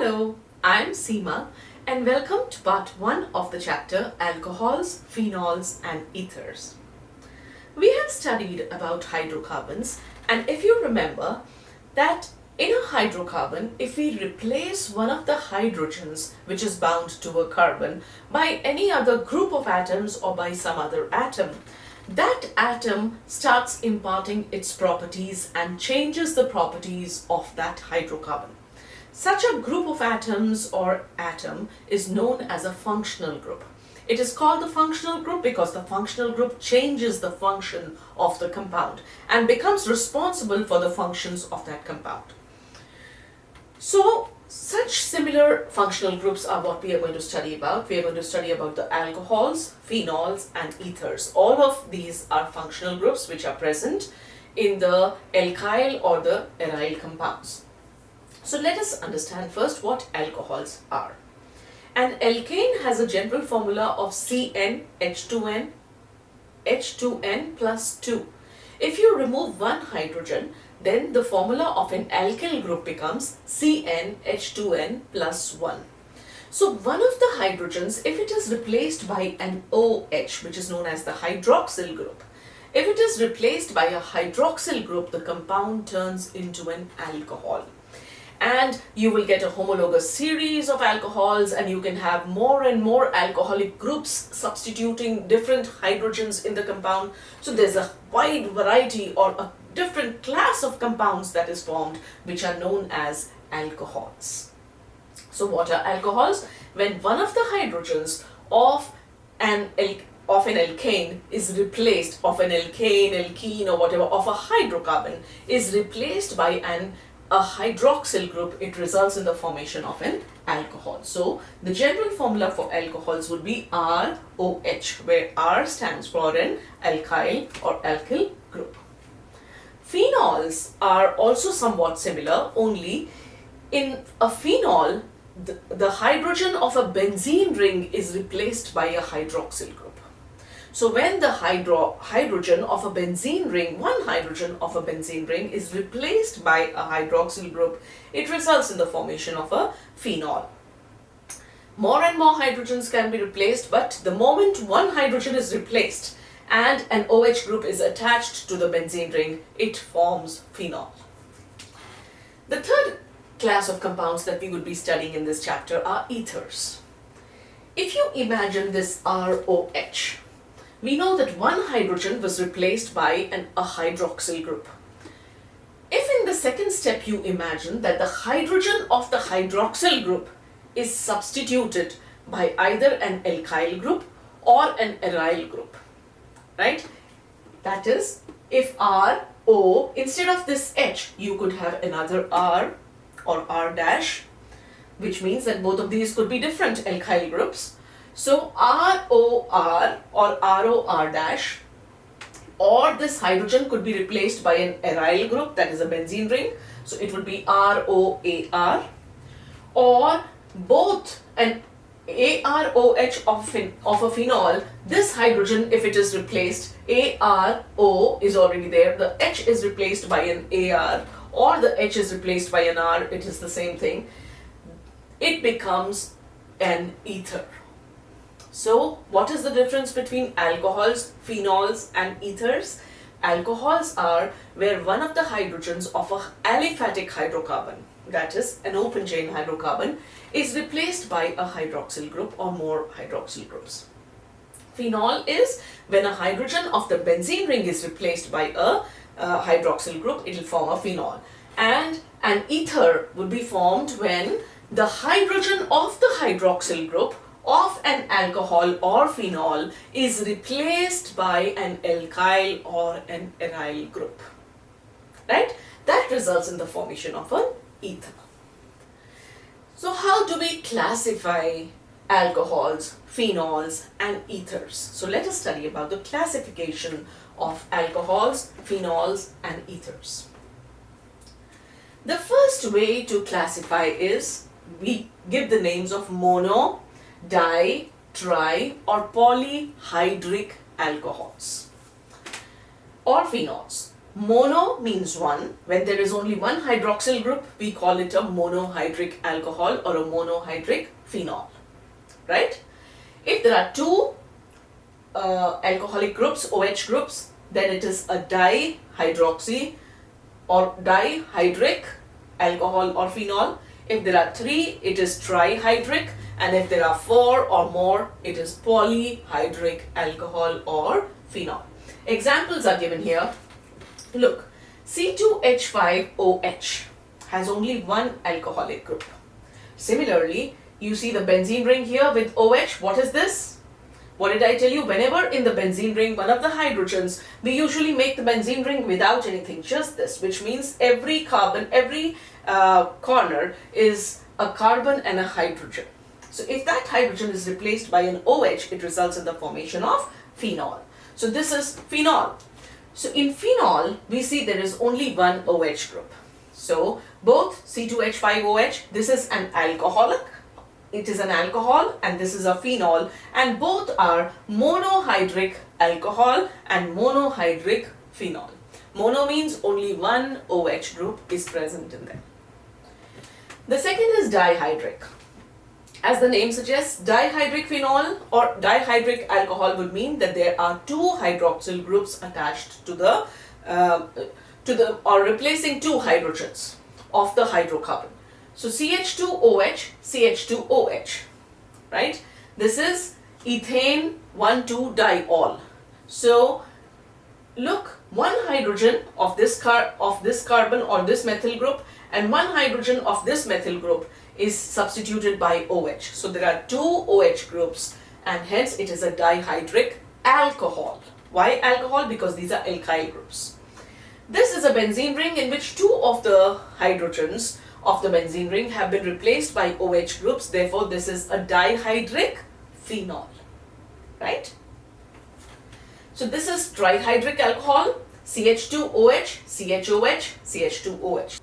Hello, I'm Seema and welcome to part 1 of the chapter Alcohols, Phenols and Ethers. We have studied about hydrocarbons, and if you remember that in a hydrocarbon, if we replace one of the hydrogens which is bound to a carbon by any other group of atoms or by some other atom, that atom starts imparting its properties and changes the properties of that hydrocarbon. Such a group of atoms or atom is known as a functional group. It is called the functional group because the functional group changes the function of the compound and becomes responsible for the functions of that compound. So, such similar functional groups are what we are going to study about. We are going to study about the alcohols, phenols and ethers. All of these are functional groups which are present in the alkyl or the aryl compounds. So let us understand first what alcohols are. An alkane has a general formula of CnH2n, H2n plus 2. If you remove one hydrogen, then the formula of an alkyl group becomes CnH2n plus 1. So one of the hydrogens, if it is replaced by an OH, which is known as the hydroxyl group, if it is replaced by a hydroxyl group, the compound turns into an alcohol. And you will get a homologous series of alcohols, and you can have more and more alcoholic groups substituting different hydrogens in the compound. So there's a wide variety or a different class of compounds that is formed, which are known as alcohols. So what are alcohols? When one of the hydrogens of an alkane is replaced, of an alkane, alkene or whatever, of a hydrocarbon is replaced by a hydroxyl group, it results in the formation of an alcohol. So the general formula for alcohols would be ROH, where R stands for an alkyl or alkyl group. Phenols are also somewhat similar, only in a phenol, the hydrogen of a benzene ring is replaced by a hydroxyl group. So when the hydrogen of a benzene ring, one hydrogen of a benzene ring is replaced by a hydroxyl group, it results in the formation of a phenol. More and more hydrogens can be replaced, but the moment one hydrogen is replaced and an OH group is attached to the benzene ring, it forms phenol. The third class of compounds that we would be studying in this chapter are ethers. If you imagine this ROH, we know that one hydrogen was replaced by a hydroxyl group. If in the second step you imagine that the hydrogen of the hydroxyl group is substituted by either an alkyl group or an aryl group, right? That is, if RO, instead of this H, you could have another R or R dash, which means that both of these could be different alkyl groups. So ROR or ROR dash, or this hydrogen could be replaced by an aryl group, that is a benzene ring, so it would be ROAR, or both an AROH of a phenol, this hydrogen, if it is replaced, ARO is already there, the H is replaced by an AR, or the H is replaced by an R, it is the same thing, it becomes an ether. So, what is the difference between alcohols, phenols and ethers? Alcohols are where one of the hydrogens of an aliphatic hydrocarbon, that is an open chain hydrocarbon, is replaced by a hydroxyl group or more hydroxyl groups. Phenol is when a hydrogen of the benzene ring is replaced by a hydroxyl group, it will form a phenol. And an ether would be formed when the hydrogen of the hydroxyl group of an alcohol or phenol is replaced by an alkyl or an aryl group, right? That results in the formation of an ether. So how do we classify alcohols, phenols and ethers? So let us study about the classification of alcohols, phenols and ethers. The first way to classify is we give the names of mono, di, tri or polyhydric alcohols or phenols. Mono means one. When there is only one hydroxyl group, we call it a monohydric alcohol or a monohydric phenol, right? If there are two alcoholic groups, OH groups, then it is a dihydroxy or dihydric alcohol or phenol. If there are three, it is trihydric, and if there are four or more, it is polyhydric alcohol or phenol. Examples are given here. Look, C2H5OH has only one alcoholic group. Similarly, you see the benzene ring here with OH. What is this? What did I tell you? Whenever in the benzene ring, one of the hydrogens, we usually make the benzene ring without anything, just this, which means every carbon, every corner is a carbon and a hydrogen. So if that hydrogen is replaced by an OH, it results in the formation of phenol. So this is phenol. So in phenol, we see there is only one OH group. So both C2H5OH, this is an alcoholic, it is an alcohol, and this is a phenol, and both are monohydric alcohol and monohydric phenol. Mono means only one OH group is present in them. The second is dihydric. As the name suggests, dihydric phenol or dihydric alcohol would mean that there are two hydroxyl groups attached to the or replacing two hydrogens of the hydrocarbon. So CH2OH, CH2OH, right? This is ethane 1,2-diol. So look, one hydrogen of this carbon or this methyl group and one hydrogen of this methyl group is substituted by OH. So there are two OH groups, and hence it is a dihydric alcohol. Why alcohol? Because these are alkyl groups. This is a benzene ring in which two of the hydrogens of the benzene ring have been replaced by OH groups. Therefore, this is a dihydric phenol, right? So this is trihydric alcohol, CH2OH, CHOH, CH2OH.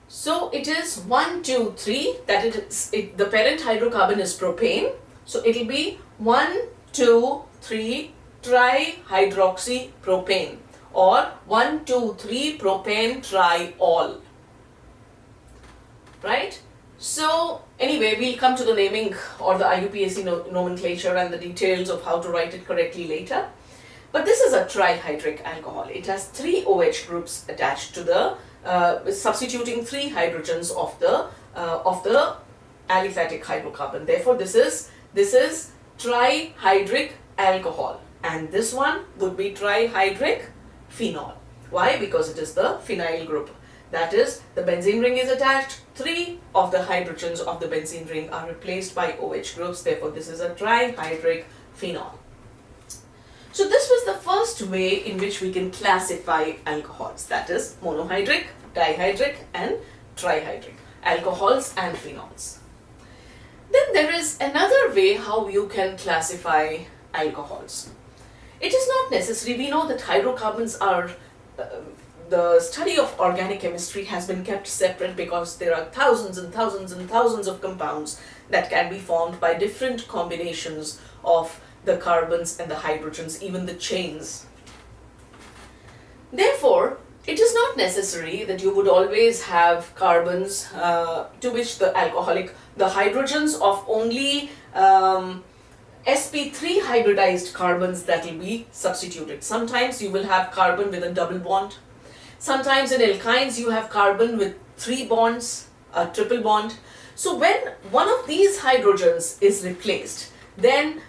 So it is 1, 2, 3, that the parent hydrocarbon is propane. So it will be 1, 2, 3 trihydroxypropane or 1, 2, 3 propane triol. Right? So anyway, we'll come to the naming or the IUPAC nomenclature and the details of how to write it correctly later. But this is a trihydric alcohol. It has three OH groups attached to the substituting three hydrogens of the aliphatic hydrocarbon. Therefore, this is trihydric alcohol, and this one would be trihydric phenol. Why? Because it is the phenyl group. That is, the benzene ring is attached, three of the hydrogens of the benzene ring are replaced by OH groups. Therefore, this is a trihydric phenol. So this was the first way in which we can classify alcohols, that is monohydric, dihydric and trihydric alcohols and phenols. Then there is another way how you can classify alcohols. It is not necessary. We know that hydrocarbons are, the study of organic chemistry has been kept separate because there are thousands and thousands and thousands of compounds that can be formed by different combinations of the carbons and the hydrogens, even the chains. Therefore, it is not necessary that you would always have carbons to which the hydrogens of only sp3 hybridized carbons that will be substituted. Sometimes you will have carbon with a double bond. Sometimes in alkynes you have carbon with 3 bonds, a triple bond. So when one of these hydrogens is replaced, then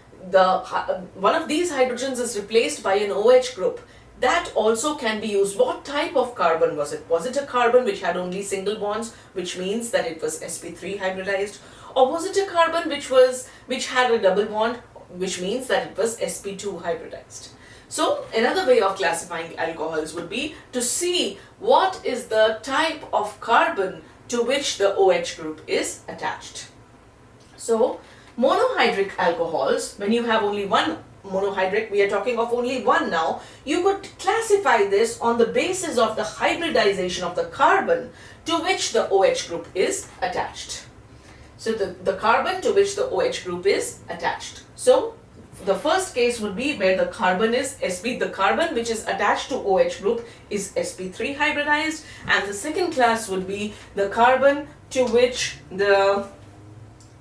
one of these hydrogens is replaced by an OH group. That also can be used. What type of carbon was it? Was it a carbon which had only single bonds, which means that it was sp3 hybridized? Or was it a carbon which had a double bond, which means that it was sp2 hybridized? So another way of classifying alcohols would be to see what is the type of carbon to which the OH group is attached. So monohydric alcohols, when you have only one monohydric, we are talking of only one now, you could classify this on the basis of the hybridization of the carbon to which the OH group is attached. So the carbon to which the OH group is attached. So the first case would be where the carbon is the carbon which is attached to OH group is sp3 hybridized, and the second class would be the carbon to which the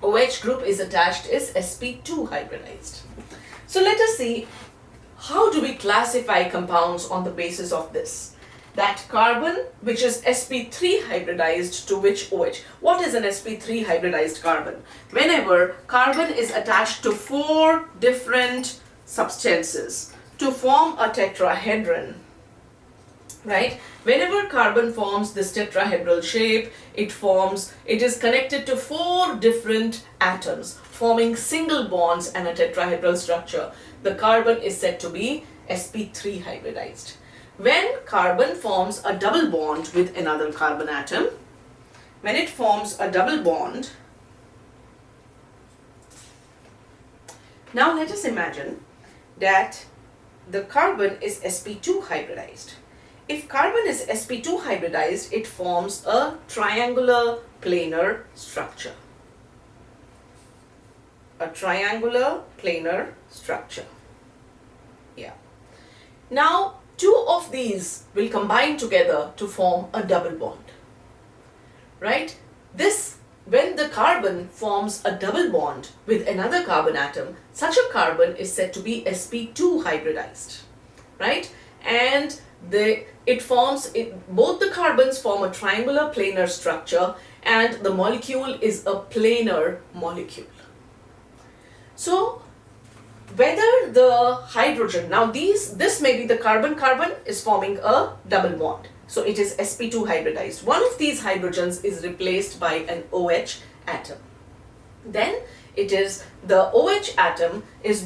OH group is attached is sp2 hybridized. So let us see, how do we classify compounds on the basis of this? That carbon which is sp3 hybridized to which OH. What is an sp3 hybridized carbon? Whenever carbon is attached to 4 different substances to form a tetrahedron, right? Whenever carbon forms this tetrahedral shape, it is connected to 4 different atoms forming single bonds and a tetrahedral structure. The carbon is said to be sp3 hybridized. When carbon forms a double bond with another carbon atom, when it forms a double bond, now let us imagine that the carbon is sp2 hybridized. If carbon is sp2 hybridized, it forms a triangular planar structure. A triangular planar structure. Yeah. Now, 2 of these will combine together to form a double bond, right? When the carbon forms a double bond with another carbon atom, such a carbon is said to be sp2 hybridized, right? And both the carbons form a triangular planar structure, and the molecule is a planar molecule. So, whether the hydrogen, now this may be the carbon is forming a double bond, so it is sp2 hybridized. One of these hydrogens is replaced by an OH atom. Then it is the OH atom is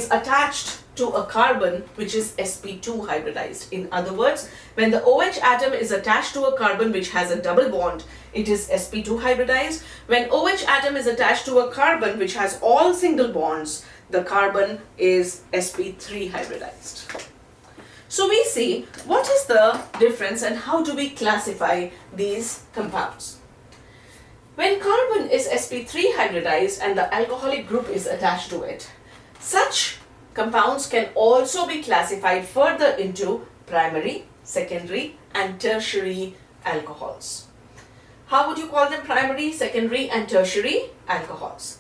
attached to a carbon which is sp2 hybridized. In other words, when the OH atom is attached to a carbon which has a double bond, it is sp2 hybridized. When OH atom is attached to a carbon which has all single bonds, the carbon is sp3 hybridized. So we see what is the difference and how do we classify these compounds. When carbon is sp3 hybridized and the alcoholic group is attached to it, such compounds can also be classified further into primary, secondary and tertiary alcohols. How would you call them primary, secondary and tertiary alcohols?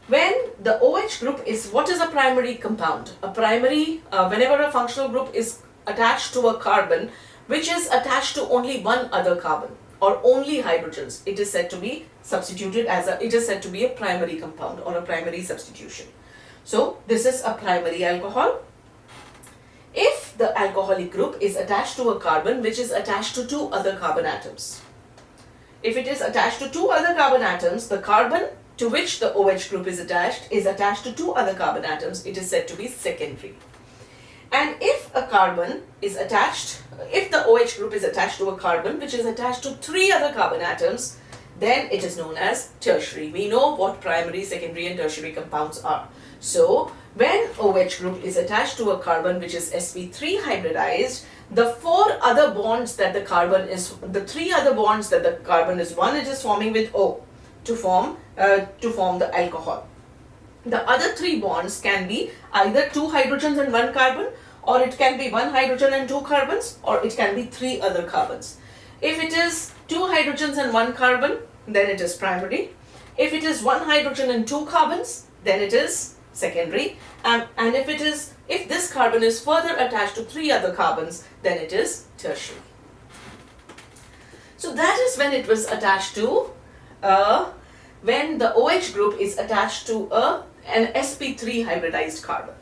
When the OH group is, what is a primary compound? A primary, whenever a functional group is attached to a carbon which is attached to only one other carbon or only hydrogens, it is said to be a primary compound or a primary substitution. So this is a primary alcohol. If the alcoholic group is attached to a carbon which is attached to 2 other carbon atoms. If it is attached to 2 other carbon atoms, the carbon to which the OH group is attached to 2 other carbon atoms, it is said to be secondary. And if the OH group is attached to a carbon which is attached to 3 other carbon atoms, then it is known as tertiary. We know what primary, secondary and tertiary compounds are. So, when OH group is attached to a carbon which is sp3 hybridized, the 3 other bonds that the carbon is, one it is forming with O to form the alcohol. The other 3 bonds can be either 2 hydrogens and 1 carbon, or it can be 1 hydrogen and 2 carbons, or it can be 3 other carbons. If it is 2 hydrogens and 1 carbon, then it is primary. If it is 1 hydrogen and 2 carbons, then it is secondary. And if this carbon is further attached to 3 other carbons, then it is tertiary. So that is when it was attached to when the OH group is attached to an sp3 hybridized carbon.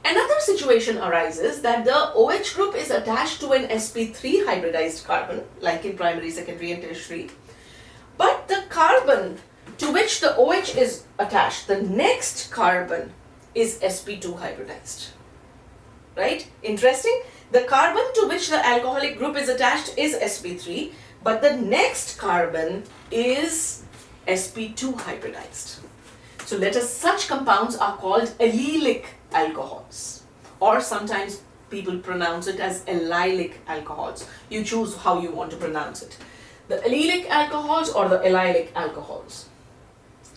Another situation arises that the OH group is attached to an sp3 hybridized carbon, like in primary, secondary and tertiary, but the carbon to which the OH is attached, the next carbon, is sp2 hybridized. Right? Interesting. The carbon to which the alcoholic group is attached is sp3, but the next carbon is sp2 hybridized. So such compounds are called allylic alcohols, or sometimes people pronounce it as allylic alcohols. You choose how you want to pronounce it. The allylic alcohols or the allylic alcohols.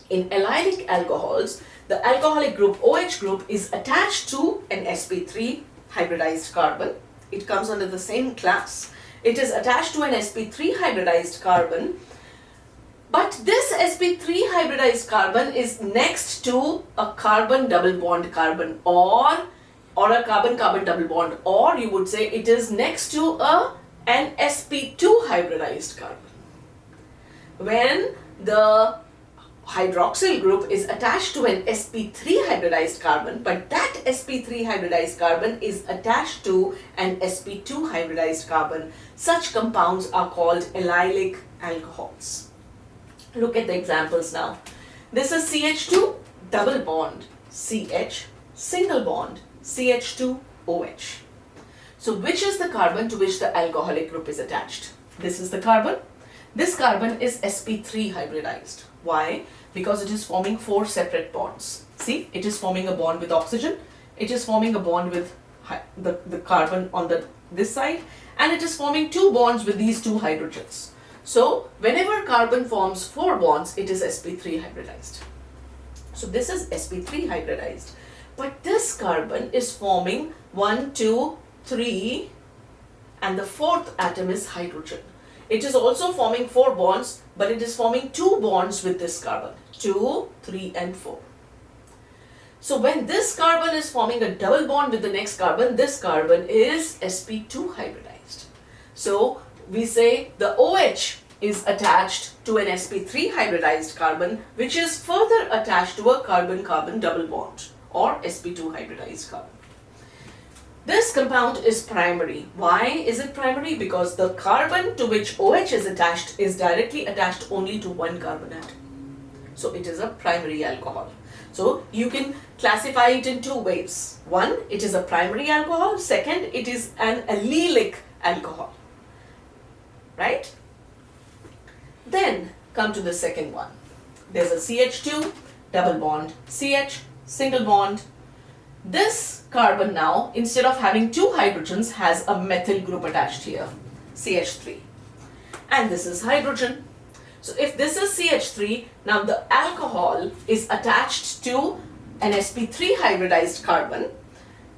In allylic alcohols, the alcoholic group OH group is attached to an sp3 hybridized carbon. It comes under the same class. It is attached to an sp3 hybridized carbon, but this sp3 hybridized carbon is next to a carbon double bond carbon, or a carbon-carbon double bond, or you would say it is next to an sp2 hybridized carbon. When the hydroxyl group is attached to an sp3 hybridized carbon, but that sp3 hybridized carbon is attached to an sp2 hybridized carbon, such compounds are called allylic alcohols. Look at the examples now. This is CH2 double bond CH, single bond CH2OH. So which is the carbon to which the alcoholic group is attached? This is the carbon. This carbon is sp3 hybridized. Why? Because it is forming 4 separate bonds. See, it is forming a bond with oxygen, it is forming a bond with the carbon on this side, and it is forming 2 bonds with these 2 hydrogens. So whenever carbon forms 4 bonds, it is sp3 hybridized. So this is sp3 hybridized. But this carbon is forming 1, 2, 3, and the 4th atom is hydrogen. It is also forming 4 bonds, but it is forming 2 bonds with this carbon, 2, 3, and 4. So when this carbon is forming a double bond with the next carbon, this carbon is sp2 hybridized. So we say the OH is attached to an sp3 hybridized carbon, which is further attached to a carbon-carbon double bond, or sp2 hybridized carbon. This compound is primary. Why is it primary? Because the carbon to which OH is attached is directly attached only to one carbon atom. So it is a primary alcohol. So you can classify it in 2 ways. One, it is a primary alcohol. Second, it is an allylic alcohol. Right? Then come to the second one. There's a CH2, double bond, CH, single bond. This carbon now, instead of having 2 hydrogens, has a methyl group attached here, CH3. And this is hydrogen. So if this is CH3, now the alcohol is attached to an sp3 hybridized carbon,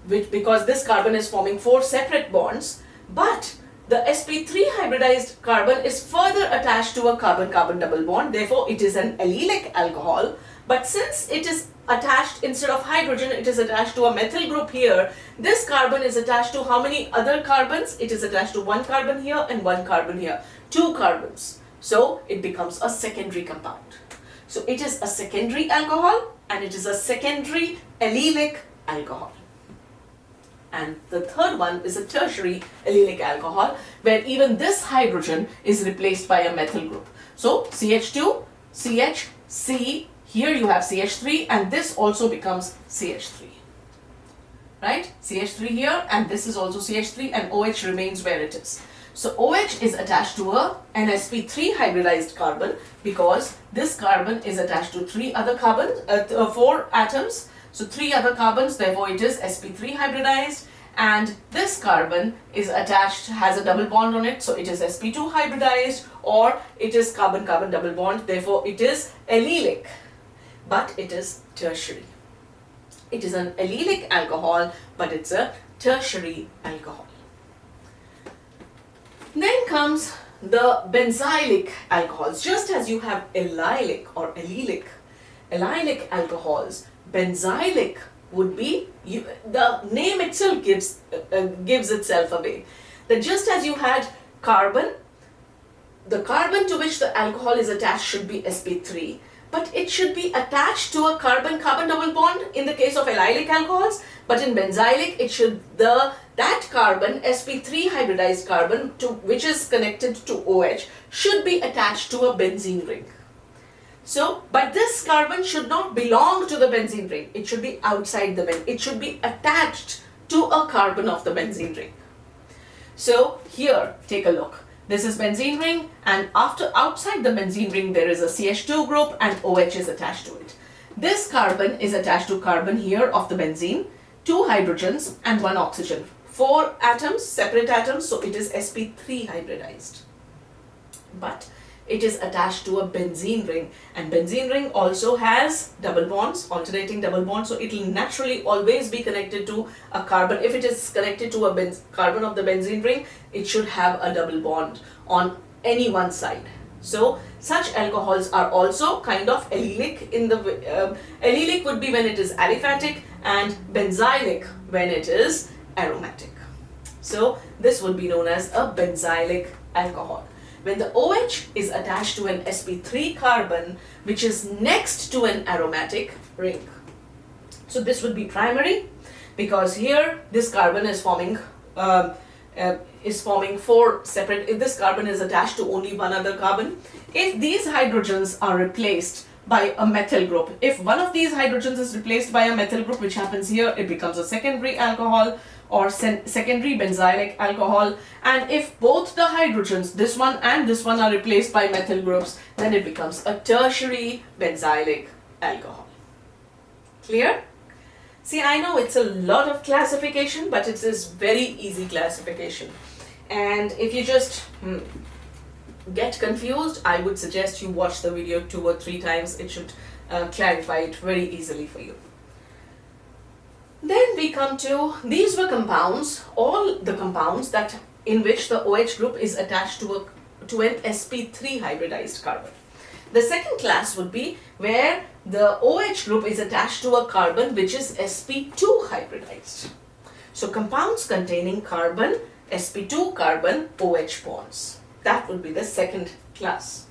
because this carbon is forming 4 separate bonds, but the sp3 hybridized carbon is further attached to a carbon-carbon double bond, therefore it is an allylic alcohol. But since it is attached, instead of hydrogen, it is attached to a methyl group here, this carbon is attached to how many other carbons? It is attached to 1 carbon here and 1 carbon here, 2 carbons. So it becomes a secondary compound. So it is a secondary alcohol, and it is a secondary allylic alcohol. And the third one is a tertiary allylic alcohol, where even this hydrogen is replaced by a methyl group. So CH2, CH, C, here you have CH3, and this also becomes CH3. Right? CH3 here, and this is also CH3, and OH remains where it is. So OH is attached to an sp3 hybridized carbon, because this carbon is attached to 3 other carbons, 4 atoms. So 3 other carbons, therefore it is sp3 hybridized, and this carbon is attached, has a double bond on it, so it is sp2 hybridized, or it is carbon-carbon double bond, therefore it is allylic, but it is tertiary. It is an allylic alcohol, but it's a tertiary alcohol. Then comes the benzylic alcohols. Just as you have allylic or allylic alcohols, benzylic would be, the name itself gives itself away. That just as you had carbon, the carbon to which the alcohol is attached should be sp3, but it should be attached to a carbon-carbon double bond in the case of allylic alcohols, but in benzylic it should, that carbon, sp3 hybridized carbon, which is connected to OH, should be attached to a benzene ring. So, but this carbon should not belong to the benzene ring. It should be outside the benzene. It should be attached to a carbon of the benzene ring. So here, take a look. This is benzene ring, and outside the benzene ring there is a CH2 group and OH is attached to it. This carbon is attached to carbon here of the benzene, 2 hydrogens and 1 oxygen. 4 atoms, separate atoms, so it is sp3 hybridized. But it is attached to a benzene ring, and benzene ring also has double bonds, alternating double bonds, so it will naturally always be connected to a carbon. If it is connected to a carbon of the benzene ring, it should have a double bond on any one side. So such alcohols are also kind of allylic. In the allylic would be when it is aliphatic, and benzylic when it is aromatic. So this would be known as a benzylic alcohol. When the OH is attached to an sp3 carbon which is next to an aromatic ring. So this would be primary, because here this carbon is forming four separate, if this carbon is attached to only one other carbon. If these hydrogens are replaced by a methyl group, if one of these hydrogens is replaced by a methyl group, which happens here, it becomes a secondary alcohol or secondary benzylic alcohol. And if both the hydrogens, this one and this one, are replaced by methyl groups, then it becomes a tertiary benzylic alcohol. Clear? See, I know it's a lot of classification, but it is very easy classification. And if you just get confused, I would suggest you watch the video 2 or 3 times. It should clarify it very easily for you. Then we come to, these were compounds, all the compounds that in which the OH group is attached to an sp3 hybridized carbon. The second class would be where the OH group is attached to a carbon which is sp2 hybridized. So compounds containing carbon, sp2 carbon, OH bonds. That would be the second class.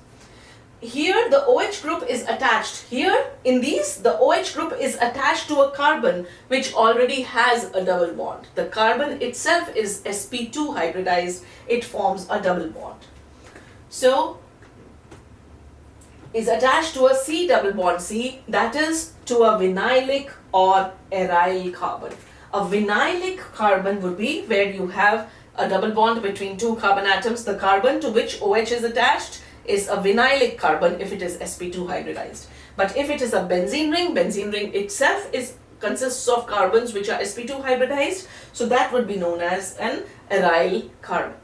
Here the OH group is attached, here in these the OH group is attached to a carbon which already has a double bond. The carbon itself is sp2 hybridized, it forms a double bond. So is attached to a C double bond C, that is to a vinylic or aryl carbon. A vinylic carbon would be where you have a double bond between 2 carbon atoms. The carbon to which OH is attached is a vinylic carbon if it is sp2 hybridized. But if it is a benzene ring itself consists of carbons which are sp2 hybridized, so that would be known as an aryl carbon.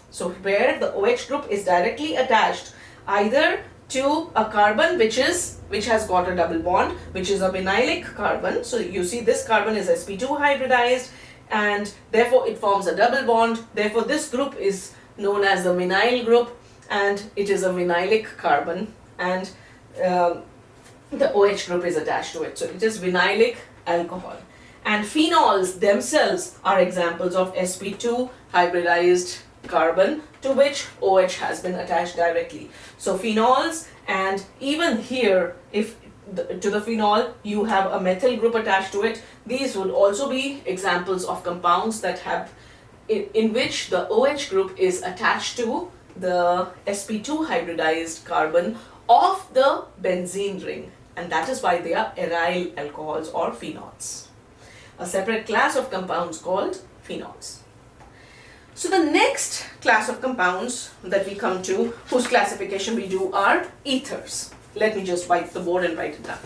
So where the OH group is directly attached either to a carbon which has got a double bond, which is a vinylic carbon. So you see this carbon is sp2 hybridized and therefore it forms a double bond. Therefore this group is known as the vinyl group, and it is a vinylic carbon, and the OH group is attached to it. So it is vinylic alcohol. And phenols themselves are examples of sp2 hybridized carbon to which OH has been attached directly. So phenols, and even here if to the phenol you have a methyl group attached to it, these would also be examples of compounds that have in which the OH group is attached to the sp2 hybridized carbon of the benzene ring, and that is why they are aryl alcohols or phenols. A separate class of compounds called phenols. So the next class of compounds that we come to, whose classification we do, are ethers. Let me just wipe the board and write it down.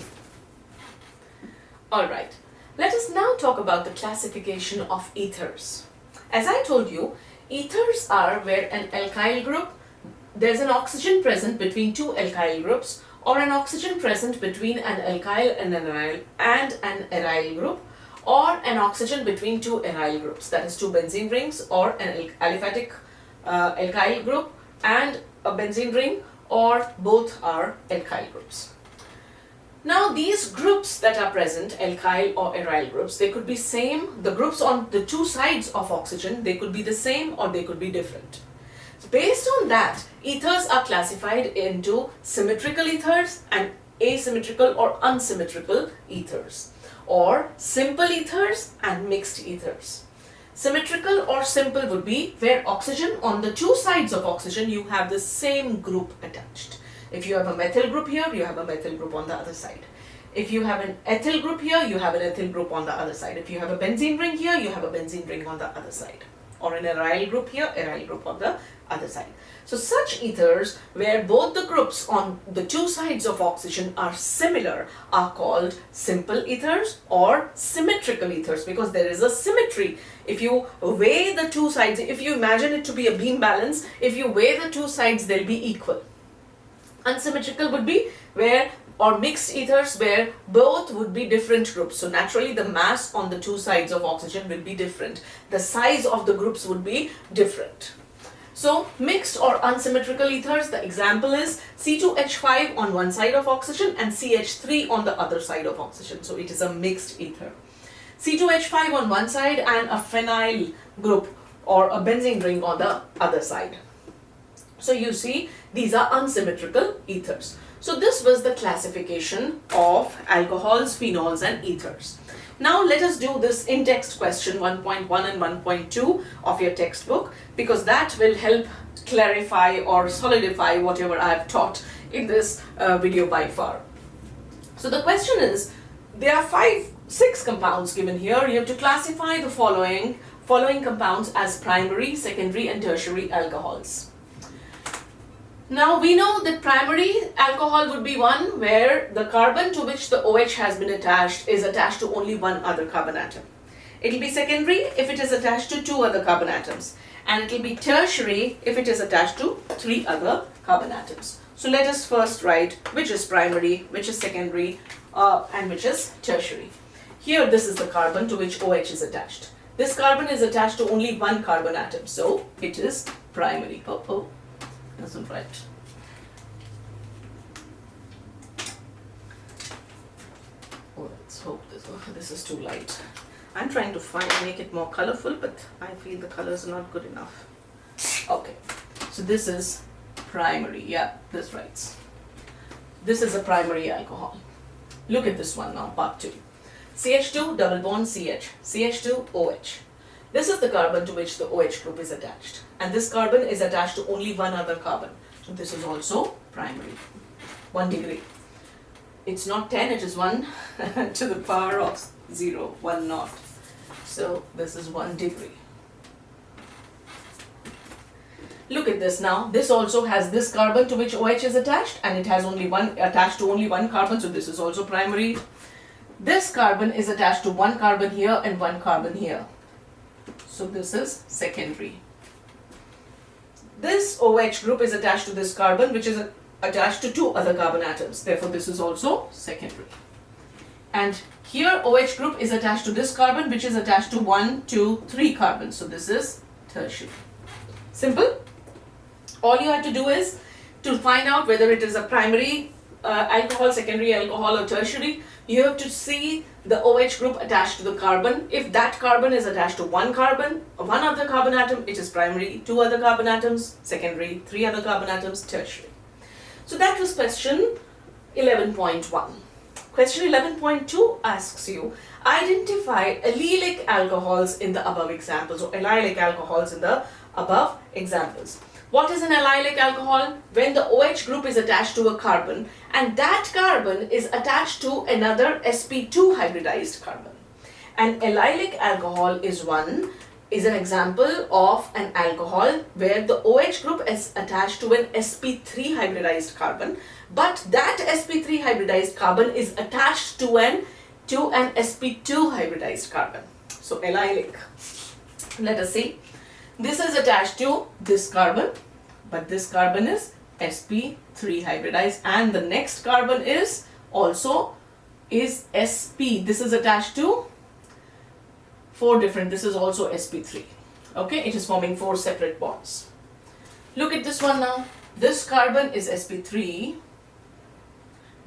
Alright, let us now talk about the classification of ethers. As I told you, ethers are where an alkyl group, there's an oxygen present between 2 alkyl groups, or an oxygen present between an alkyl and an aryl group, or an oxygen between 2 aryl groups, that is 2 benzene rings, or an aliphatic alkyl group and a benzene ring, or both are alkyl groups. Now these groups that are present, alkyl or aryl groups, they could be same, the groups on the 2 sides of oxygen, they could be the same or they could be different. So based on that, ethers are classified into symmetrical ethers and asymmetrical or unsymmetrical ethers, or simple ethers and mixed ethers. Symmetrical or simple would be where oxygen, on the 2 sides of oxygen, you have the same group attached. If you have a methyl group here, you have a methyl group on the other side. If you have an ethyl group here, you have an ethyl group on the other side. If you have a benzene ring here, you have a benzene ring on the other side. Or an aryl group here, aryl group on the other side. So such ethers where both the groups on the 2 sides of oxygen are similar are called simple ethers or symmetrical ethers, because there is a symmetry. If you weigh the 2 sides, if you imagine it to be a beam balance, if you weigh the 2 sides, they'll be equal. Unsymmetrical would be where, or mixed ethers where both would be different groups. So naturally the mass on the two sides of oxygen will be different. The size of the groups would be different. So mixed or unsymmetrical ethers, the example is C2H5 on one side of oxygen and CH3 on the other side of oxygen. So it is a mixed ether. C2H5 on one side and a phenyl group or a benzene ring on the other side. So you see, these are unsymmetrical ethers. So this was the classification of alcohols, phenols and ethers. Now let us do this in-text question 1.1 and 1.2 of your textbook, because that will help clarify or solidify whatever I have taught in this video by far. So the question is, there are 6 compounds given here. You have to classify the following compounds as primary, secondary and tertiary alcohols. Now we know that primary alcohol would be one where the carbon to which the OH has been attached is attached to only one other carbon atom. It will be secondary if it is attached to 2 other carbon atoms, and it will be tertiary if it is attached to 3 other carbon atoms. So let us first write which is primary, which is secondary and which is tertiary. Here this is the carbon to which OH is attached. This carbon is attached to only one carbon atom, so it is primary. Doesn't write. Oh, let's hope this is too light. I'm trying to make it more colorful, but I feel the colors are not good enough. Okay, so this is primary. Yeah, this writes. This is a primary alcohol. Look at this one now, part 2. CH2 double bond CH, CH2 OH. This is the carbon to which the OH group is attached, and this carbon is attached to only one other carbon. So this is also primary. 1 degree. It's not 10, it is 1 to the power of 0, 1 naught. So this is 1 degree. Look at this now. This also has this carbon to which OH is attached, and it has attached to only one carbon, so this is also primary. This carbon is attached to one carbon here and one carbon here. So this is secondary. This OH group is attached to this carbon, which is attached to 2 other carbon atoms. Therefore, this is also secondary. And here OH group is attached to this carbon, which is attached to 1, 2, 3 carbons. So this is tertiary. Simple. All you have to do is to find out whether it is a primary alcohol, secondary alcohol or tertiary. You have to see the OH group attached to the carbon. If that carbon is attached to one other carbon atom, it is primary. 2 other carbon atoms, secondary. 3 other carbon atoms, tertiary. So that was question 11.1. Question 11.2 asks you, identify allylic alcohols in the above examples, or allylic alcohols in the above examples. What is an allylic alcohol? When the OH group is attached to a carbon and that carbon is attached to another sp2 hybridized carbon. An allylic alcohol is an example of an alcohol where the OH group is attached to an sp3 hybridized carbon, but that sp3 hybridized carbon is attached to an sp2 hybridized carbon. So allylic. Let us see. This is attached to this carbon, but this carbon is sp3 hybridized, and the next carbon is also sp. This is attached to 4 different, this is also sp3. Okay, it is forming 4 separate bonds. Look at this one now. This carbon is sp3,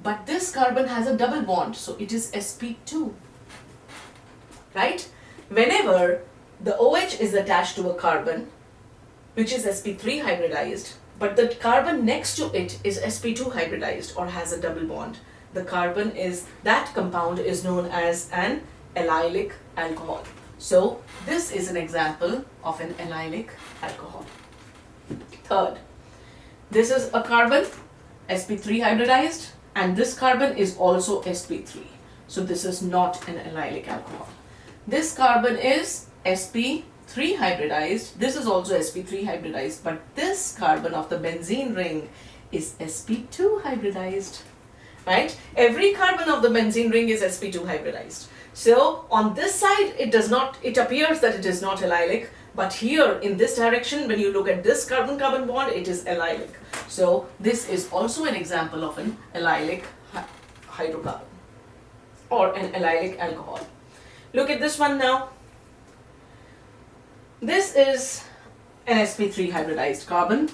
but this carbon has a double bond, so it is sp2. Right? Whenever the OH is attached to a carbon which is sp3 hybridized, but the carbon next to it is sp2 hybridized or has a double bond, that compound is known as an allylic alcohol. So this is an example of an allylic alcohol. Third, this is a carbon sp3 hybridized, and this carbon is also sp3. So this is not an allylic alcohol. This carbon is sp3 hybridized. This is also sp3 hybridized, but this carbon of the benzene ring is sp2 hybridized. Right? Every carbon of the benzene ring is sp2 hybridized. So on this side it appears that it is not allylic, but here in this direction when you look at this carbon-carbon bond, it is allylic. So this is also an example of an allylic hydrocarbon or an allylic alcohol. Look at this one now. This is an sp3 hybridized carbon.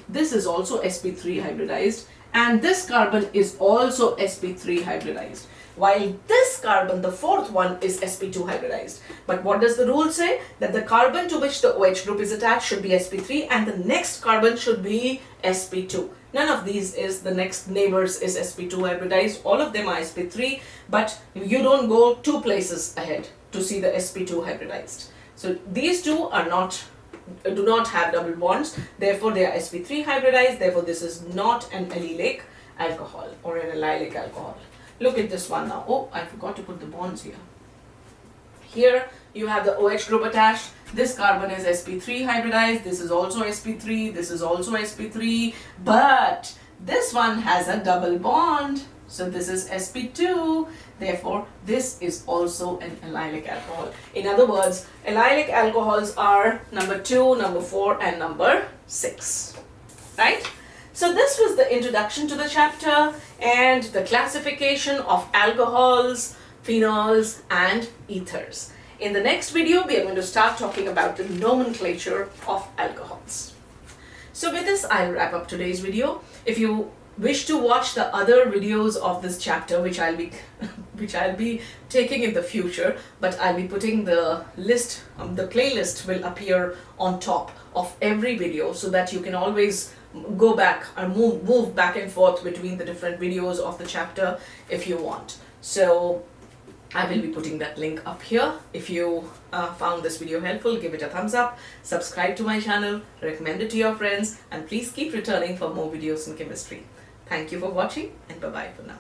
This is also sp3 hybridized, and this carbon is also sp3 hybridized, while this carbon, the fourth one, is sp2 hybridized. But what does the rule say? That the carbon to which the OH group is attached should be sp3 and the next carbon should be sp2. None of these is, the next neighbors is sp2 hybridized. All of them are sp3, but you don't go two places ahead to see the sp2 hybridized. So these two are do not have double bonds, therefore they are sp3 hybridized, therefore this is not an allylic alcohol or an allylic alcohol. Look at this one now. Oh, I forgot to put the bonds here. Here you have the OH group attached. This carbon is sp3 hybridized, this is also sp3, this is also sp3, but this one has a double bond. So this is sp2, therefore this is also an allylic alcohol. In other words, allylic alcohols are number 2, number 4 and number 6, right? So this was the introduction to the chapter and the classification of alcohols, phenols and ethers. In the next video, we are going to start talking about the nomenclature of alcohols. So with this, I'll wrap up today's video. If you wish to watch the other videos of this chapter, which I'll be taking in the future, but I'll be putting the list, the playlist will appear on top of every video so that you can always go back or move back and forth between the different videos of the chapter if you want. So I will be putting that link up here. If you found this video helpful, give it a thumbs up, subscribe to my channel, recommend it to your friends, and please keep returning for more videos in chemistry. Thank you for watching, and bye-bye for now.